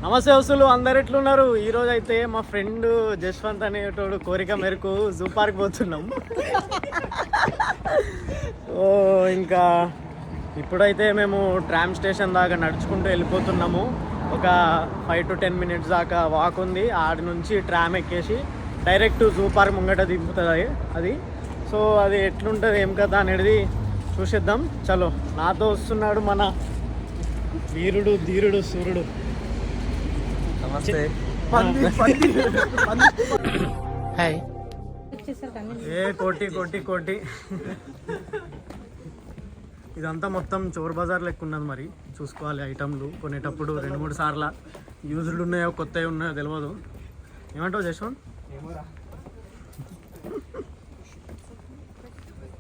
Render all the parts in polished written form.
నమస్తే వస్తువులు అందరు ఎట్లున్నారు. ఈరోజు అయితే మా ఫ్రెండ్ జశ్వంత్ అనేటోడు కోరిక మేరకు జూ పార్క్ పోతున్నాం. ఓ ఇంకా ఇప్పుడైతే మేము ట్రామ్ స్టేషన్ దాకా నడుచుకుంటూ వెళ్ళిపోతున్నాము. ఒక 5 to 10 minutes దాకా వాక్ ఉంది. ఆడి నుంచి ట్రామ్ ఎక్కేసి డైరెక్ట్ జూ పార్క్ ముంగట దింపుతుంది అది. సో అది ఎట్లుంటుంది ఏం కదా అనేది చూసేద్దాం. చలో, నాతో వస్తున్నాడు మన వీరుడు ధీరుడు సూర్యుడు. నమస్తే. హాయ్. ఏ కోటి కోటి కోటి. ఇదంతా మొత్తం చోర్ బజార్ లెక్క ఉన్నది. మరి చూసుకోవాలి ఐటమ్లు కొనేటప్పుడు 2-3 సార్లు యూజ్డ్ ఉన్నాయో కొత్తవి ఉన్నాయో తెలియదు. ఏమంటావు జశ్వంత్?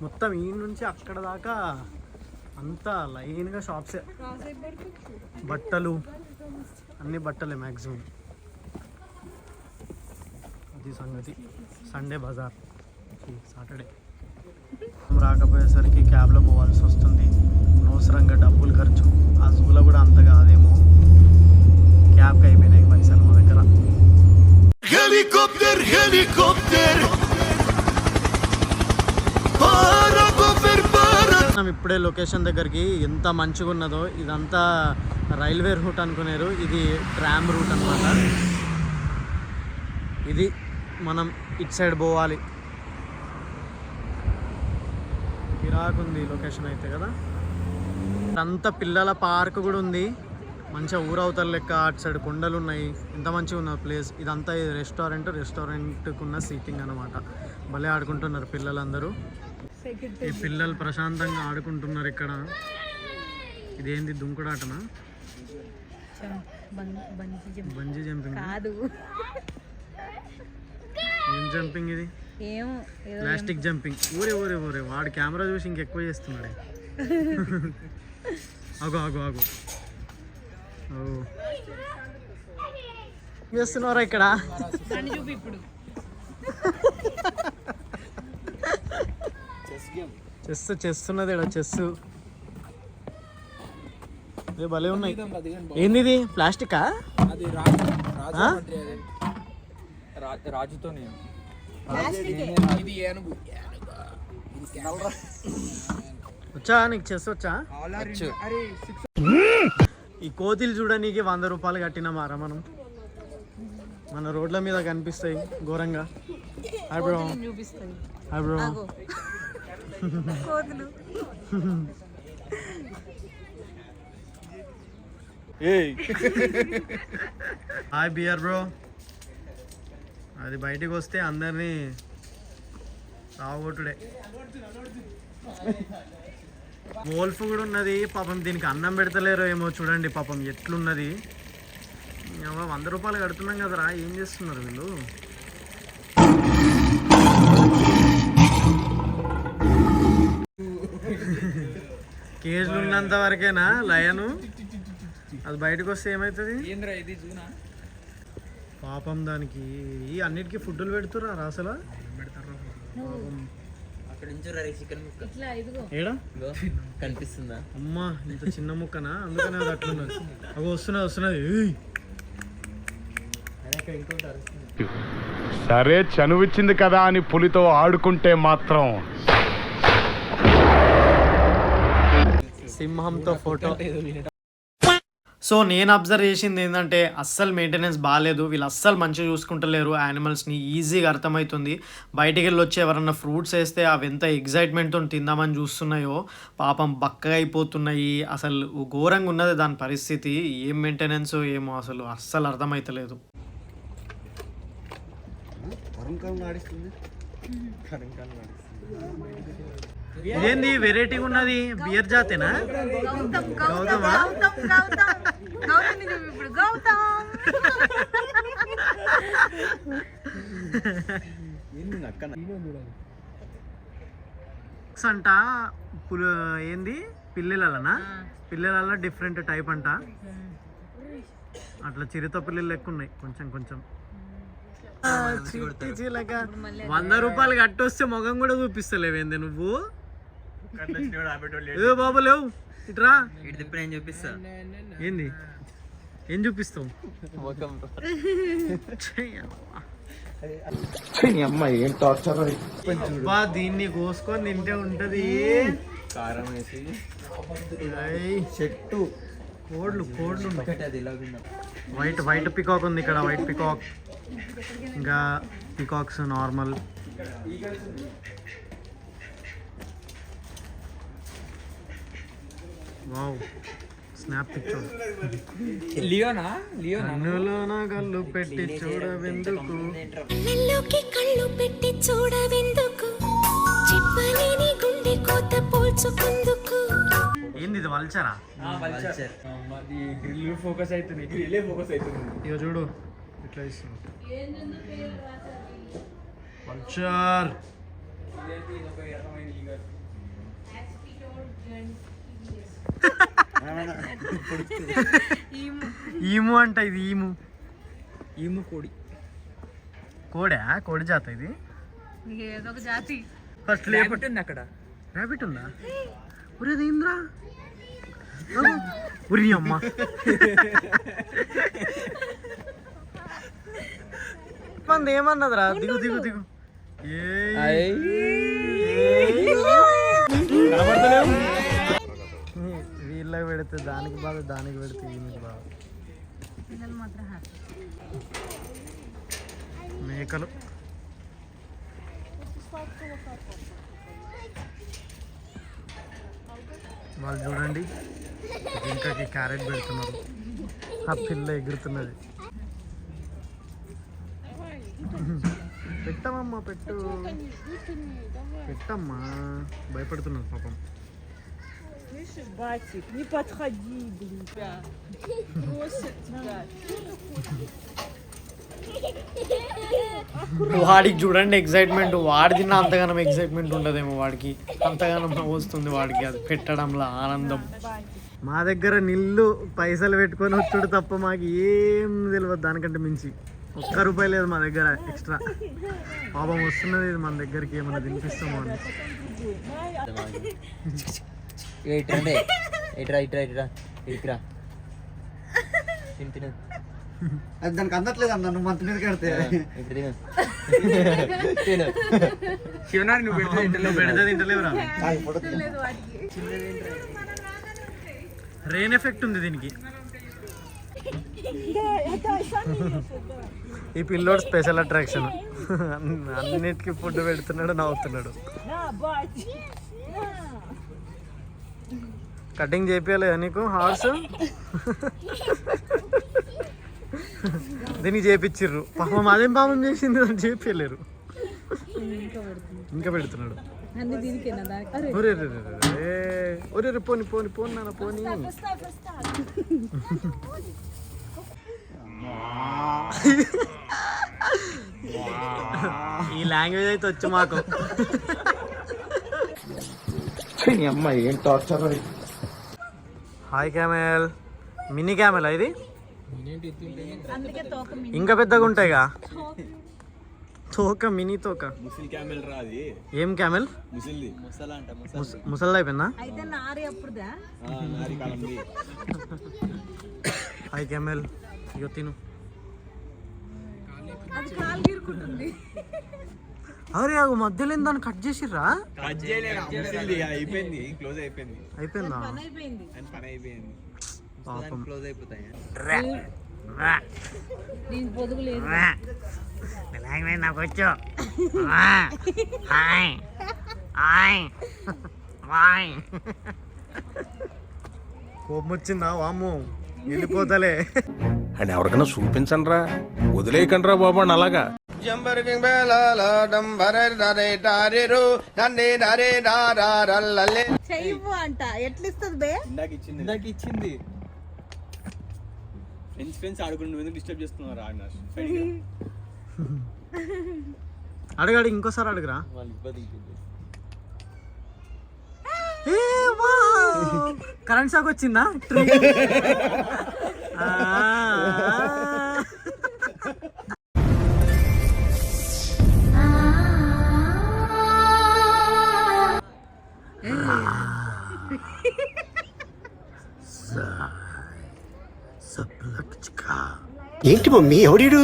మొత్తం ఈ నుంచి అక్కడ దాకా అంతా లైన్గా షాప్సే, బట్టలు అన్ని బట్టలే మ్యాక్సిమం. అది సంగతి. సండే బజార్, సాటర్డే. రాకపోయేసరికి క్యాబ్లో పోవాల్సి వస్తుంది. అనవసరంగా డబ్బులు ఖర్చు. ఆ జూలో కూడా అంత కాదేమో. క్యాబ్కి అయిపోయినాయి పైసలు మా దగ్గర. హెలికాప్టర్ హెలికాప్టర్ ఇప్పుడే లొకేషన్ దగ్గరికి ఎంత మంచిగా ఉన్నదో. ఇదంతా రైల్వే రూట్ అనుకున్నారు, ఇది ట్రామ్ రూట్ అన్నమాట. ఇది మనం ఇటు సైడ్ పోవాలి. ఇరాకుంది లొకేషన్ అయితే కదా. అంతా పిల్లల పార్క్ కూడా ఉంది. మంచిగా ఊరవతల లెక్క అటు సైడ్ కొండలు ఉన్నాయి. ఎంత మంచిగా ఉన్న ప్లేస్. ఇదంతా రెస్టారెంట్కి ఉన్న సీటింగ్ అనమాట. భలే ఆడుకుంటున్నారు పిల్లలందరూ. ఈ పిల్లలు ప్రశాంతంగా ఆడుకుంటున్నారు ఇక్కడ. ఇదేంది దుంకుడాటనా? బంజీ జంపింగ్ కాదు. ఏం జంపింగ్ ఇది? Plastic jumping. ఊరే ఊరే ఊరే. వాడు కెమెరా చూసి ఇంకెక్కువ చేస్తున్నాడే. ఆగు ఆగు ఆగు. ఓ చేస్తున్నారా ఇక్కడ? చేస్తున్నది చెస్. భలే ఉన్నాయి. ఏంది ఇది? ప్లాస్టికా? రాజుతో వచ్చా నీకు? చెస్ వచ్చా? ఈ కోతిలు చూడనీకి 100 రూపాయలు కట్టినామారా మనం. మన రోడ్ల మీద కనిపిస్తాయి ఘోరంగా. Hi bro. Hi bro. Hi beer bro. అది బయటికి వస్తే అందరినీ రావగొట్టుడే. వోల్ఫ్ కూడా ఉన్నది పాపం. దీనికి అన్నం పెడతలేరో ఏమో చూడండి పాపం ఎట్లున్నది. 100 రూపాయలు కడుతున్నాం కదరా, ఏం చేస్తున్నారు వీళ్ళు? కేజ్లు ఉన్నంత వరకేనా లయను? అది బయటకు వస్తే ఏమవుతుంది పాపం? దానికి ఈ అన్నిటికీ ఫుడ్లు పెడుతురా అసలు? ఏడా కనిపిస్తుందా? అమ్మా ఇంత చిన్న ముక్కనా? అందుకనే అది అట్లున్నది. అవి వస్తున్నది. సరే చనువిచ్చింది కదా అని పులితో ఆడుకుంటే మాత్రం సింహంతో ఫోటో. సో నేను అబ్జర్వ్ చేసింది ఏంటంటే అస్సలు మెయింటెనెన్స్ బాగాలేదు. వీళ్ళు అస్సలు మంచిగా చూసుకుంటలేరు యానిమల్స్ని. ఈజీగా అర్థమవుతుంది. బయటికి వెళ్ళి వచ్చి ఎవరన్నా ఫ్రూట్స్ వేస్తే అవి ఎంత ఎగ్జైట్మెంట్తో తిందామని చూస్తున్నాయో పాపం బక్కగా అయిపోతున్నాయి. అసలు ఘోరంగా ఉన్నది దాని పరిస్థితి. ఏం మెయింటెనెన్స్ ఏమో అసలు అస్సలు అర్థమవుతలేదు. ఇదేంది వెరైటీగా ఉన్నది? బియర్ జాతేనా? గౌతమా? అంట ఏంది పిల్లలనా? పిల్లల డిఫరెంట్ టైప్ అంట. అట్లా చిరుత పిల్లలు లెక్క ఉన్నాయి కొంచెం కొంచెం. 100 రూపాయలు కట్టొస్తే మొగం కూడా చూపిస్తలేవేంది నువ్వు? బాబు లేవు ఇట్రా. చూపిస్తా. ఏంది ఏం చూపిస్తావు? ముఖం అమ్మాయి ఏం టార్చర్. బా దీన్ని కోసుకొని తింటే ఉంటది. కారం వేసి చెట్టు కోడ్లు అది ఇలా వైట్ పికాక్ ఉంది ఇక్కడ. వైట్ పికాక్, ఇంకా peacocks normal. Wow, snap picture. కన్నులోన కళ్ళు పెట్టి చూడవెందుకు, కళ్ళు పెట్టి చూడవెందుకు, చెప్పలేని గుండె కోత పోల్చుకుందుకు. ఏంది ఇది? వల్చరా? గ్రిల్ ఫోకస్ అవుతుంది. ఇక చూడు ఇట్లా ఇస్తుంది. వల్చర్. ఈము అంట ఇది. ఈము కోడి. కోడి జాత ఇది. ఏదో ఒక జాతి. ఫస్ట్ లేపట్టుంది అక్కడ. ర్యాబిట్ ఉందా? ఒరే దేంద్రా, ఉరి అమ్మ. మంది ఏమన్నదిరా? దిగు దిగు దిగు. వీళ్ళకి పెడితే దానికి బాధ, దానికి పెడితే దీనికి బాధ. మేకలు. వాళ్ళు చూడండి జింకకి క్యారెట్ పెడుతున్నారు. ఆ పిల్ల ఎగురుతున్నది. పెట్టమ్మా, పెట్టమ్మా. భయపడుతున్నది పాపం. వాడికి చూడండి ఎగ్జైట్మెంట్. వాడి తిన్న అంతగానం ఎగ్జైట్మెంట్ ఉండదేమో వాడికి, అంతగానం వస్తుంది వాడికి అది పెట్టడంలో ఆనందం. మా దగ్గర నిల్లు పైసలు పెట్టుకొని వచ్చుడు తప్ప మాకు ఏం తెలియదు దానికంటే మించి. ₹1 లేదు మా దగ్గర ఎక్స్ట్రా. పాపం వస్తున్నది ఇది మన దగ్గరికి, ఏమన్నా తినిపిస్తామో అని. దానికి అందట్లేదు అన్న, నువ్వు మంత్ మీద కడితే. శివనారి నువ్వు పెడితే తింటలేవురా. రెయిన్ ఎఫెక్ట్ ఉంది దీనికి. ఈ పిల్లోడు స్పెషల్ అట్రాక్షన్. అన్నిటికీ ఫుడ్ పెడుతున్నాడు, నవ్వుతున్నాడు. కటింగ్ చేపియలేదా నీకు హార్స్? దీనికి చేపిచ్చిర్రు. పాపం అదేం పాపం చేసింది, అని చేపియలేరు. ఇంకా పెడుతున్నాడు. ఒరే పోని పోని పోని నాన్న పోని. ఈ లాంగ్వేజ్ అయితే వచ్చు మాకు. అమ్మాయి ఏం torture. Hi camel. Mini camel ఇది. ఇంకా పెద్దగా ఉంటాయిగా తోక. మినీ తోక. ఏం క్యామెల్? ముసలి అయిపోయిందా? Hi camel. ఇగో తిను. అరే అగు మధ్యలో దాన్ని కట్ చేసిర్రా? అయిపోయిందా? పాపం. నాకు వచ్చు. కోపం వచ్చిందా? వాము వెళ్ళిపోతలే అని ఎవరికైనా చూపించండి రా, వదిలేయకండి రా బాబు అని. అలాగా చెయ్యవు అంట. ఎట్లిస్తుంది బే? ఇందాక ఇచ్చింది. ఫ్రెండ్స్ ఆడుకుంటూ ఎందుకు డిస్టర్బ్ చేస్తున్నారు? అడగాడు, ఇంకోసారి అడుగురా. కరెంట్ షాక్ వచ్చిందా? सब लग ఏంటి మమ్మీ ఎవడీడు?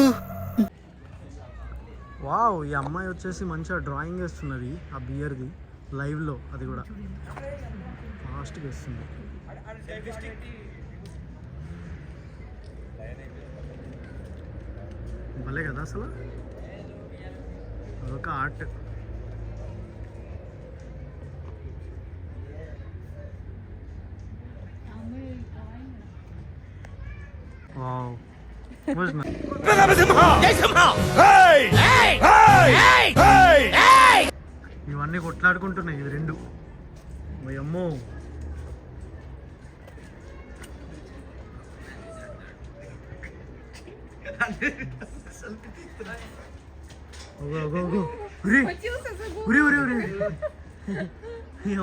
వావ్, ఈ అమ్మాయి వచ్చేసి మంచిగా డ్రాయింగ్ వేస్తున్నది ఆ బియర్ది లైవ్లో, అది కూడా ఫాస్ట్గా వేస్తుంది. భలే కదా అసలు, అదొక ఆర్ట్. వావ్, ఇవన్నీ కొట్లాడుకుంటున్నాయి ఇవి రెండు. అమ్మో,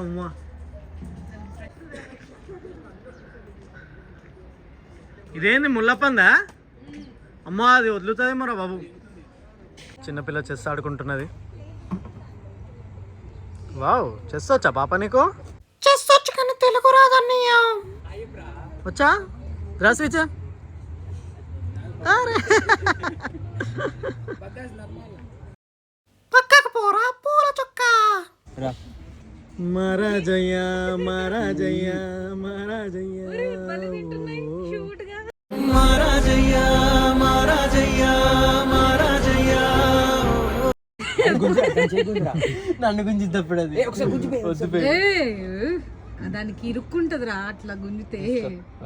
అమ్మా, ఇదేంది ముళ్ళపందా? అమ్మా, అది వదులుతుంది మరో బాబు. చిన్నపిల్ల చెస్ ఆడుకుంటున్నది. వావ్, చెస్ వచ్చా పాప నీకు? చెస్ వచ్చు కానీ తెలుగు రాదన్నయ్య. వచ్చా రా స్విచ్. పక్కకు పోరా పూల చొక్క. మహారాజయ్య మహారాజయ్య మహారాజయ్య మహారాజయ్య మహారాజయ్య మహారాజయ్య. నన్ను గుంజిద్దప్పుడు అది దానికి ఇరుక్కుంటదిరా అట్లా గుంజితే.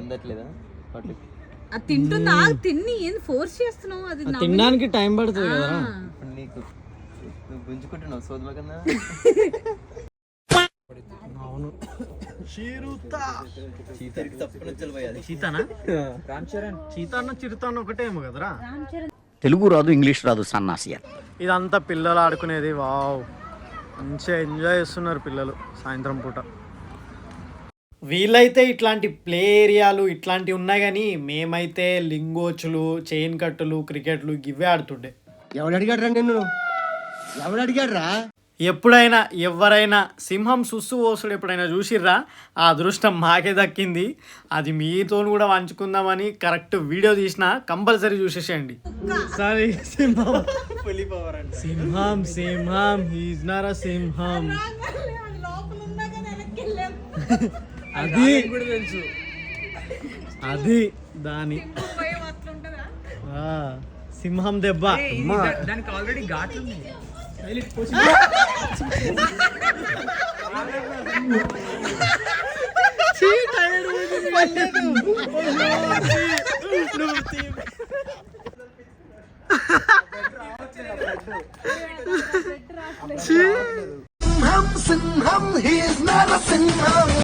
అందట్లేదా? అది తింటుందా? తిన్ని ఏం ఫోర్స్ చేస్తున్నావు? అది తినడానికి టైం పడుతుంది కదా. ఇప్పుడు నీకు నువ్వు గుంజుకుంటున్నావు సోదమ కన్నా. అవును, చీతానా? చీతాన్న చిరుతాన్న ఒకటేమో కదరా. తెలుగు రాదు, ఇంగ్లీష్ రాదు, సన్నాసి. ఇదంతా పిల్లలు ఆడుకునేది. వావ్, మంచిగా ఎంజాయ్ చేస్తున్నారు పిల్లలు సాయంత్రం పూట. వీళ్ళైతే ఇట్లాంటి ప్లే ఏరియాలు ఇట్లాంటివి ఉన్నాయి, కానీ మేమైతే లింగోచులు, చైన్ కట్టులు, క్రికెట్లు ఇవే ఆడుతుండే. ఎవడు అడిగాడు నిన్ను? ఎవడు అడిగాడ్రా? ఎప్పుడైనా ఎవరైనా సింహం సుస్సు పోసుడు ఎప్పుడైనా చూసిర్రా? ఆ అదృష్టం మాకే దక్కింది. అది మీతో కూడా పంచుకుందామని కరెక్ట్ వీడియో తీసిన, కంపల్సరీ చూసేసేయండి. సారీ, సింహం సింహం సింహం హీజ్ నాట్ అ సింహం. లోపల ఉన్నా కానీ వెనక్కి వెళ్ళాం. అది అది దాని సింహం దెబ్బ. దానికి ఆల్రెడీ ఘాట్లు ఉన్నాయి. సింహం సింహం, he is not a సింహం.